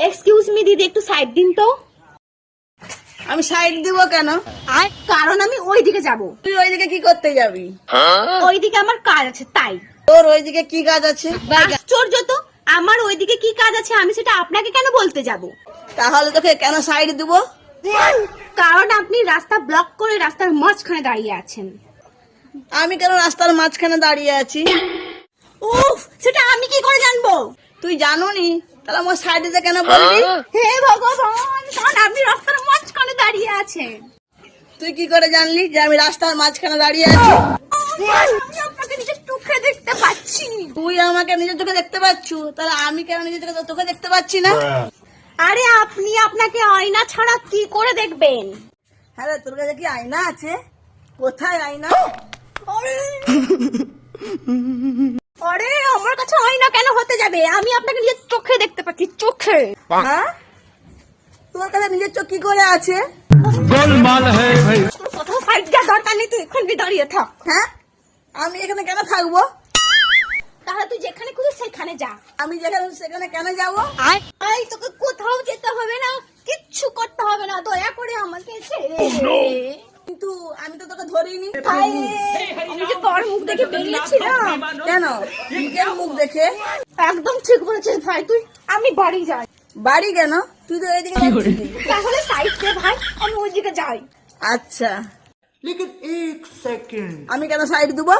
Excuse me দিদি, একটু side দিন তো। আমি সাইড দিব কেন? কারণ আমি ওইদিকে যাব। তুই ওইদিকে কি করতে যাবি? ওইদিকে আমার কাজ আছে তাই। তোর ওইদিকে কি কাজ আছে? আশ্চর্য তো, আমার ওইদিকে কি কাজ আছে আমি সেটা আপনাকে কেন বলতে যাব? তাহলে তোকে কেন সাইড দিব? কারণ আপনি রাস্তা ব্লক করে রাস্তার মাঝখানে দাঁড়িয়ে আছেন। আমি কেন রাস্তার মাঝখানে দাঁড়িয়ে আছি? উফ, সেটা আমি কি করে জানবো? তুই জানোনি? তাহলে আমার সাইড দিতে কেন বলবি? হে ভগবান, কারণ আপনি রাস্তার মাঝখানে দাঁড়িয়ে আছেন। তুই কি করে জানলি যে আমি রাস্তার মাঝখানে দাঁড়িয়ে আছি? আমি আপনাকে নিজের চোখে দেখতে পাচ্ছি। তুই আমাকে নিজের চোখে দেখতে পাচ্ছু, তাহলে আমি কেন নিজের চোখে দেখতে পাচ্ছি না? আরে আপনি আপনাকে আয়না ছাড়া কি করে দেখবেন? হ্যাঁ রে, তোর কাছে কি আয়না আছে? কোথায় আয়না? আরে আমার কাছে আয়না কেন হতে যাবে? আমি আপনাকে নিজের চোখে দেখতে পাচ্ছি, চোখে। হ্যাঁ, তোর কাছে নিজের চোখ কি করে আছে? गोलमाल है भाई। কোথাও সাইড দেওয়ার দরকার নেই, তুই এখানে দাঁড়িয়ে থাক। হ্যাঁ, আমি এখানে কেন থাকবো? তাহলে তুই যেখানে খুঁজে সেখানে যা। আমি যেখানে সেখানে কেন যাবো? আই তোকে কোথাও যেতে হবে না, কিচ্ছু করতে হবে না, দয়া করে আমাকে ছেড়ে দে। কিন্তু আমি তো তোকে ধরিনি। আরে, আমি যে তোর মুখ দেখে বেরিয়েছিলাম। কেন? নিজের মুখ দেখে? একদম ঠিক বলেছিস ভাই তুই। আমি বাড়ি যাই। বাড়ি কেন? তুই তো এইদিকে যাচ্ছিলি। তাহলে সাইড দে ভাই, আমি ওইদিকে যাই। আচ্ছা, लेकिन एक सेकंड। আমি কেন সাইড দিব?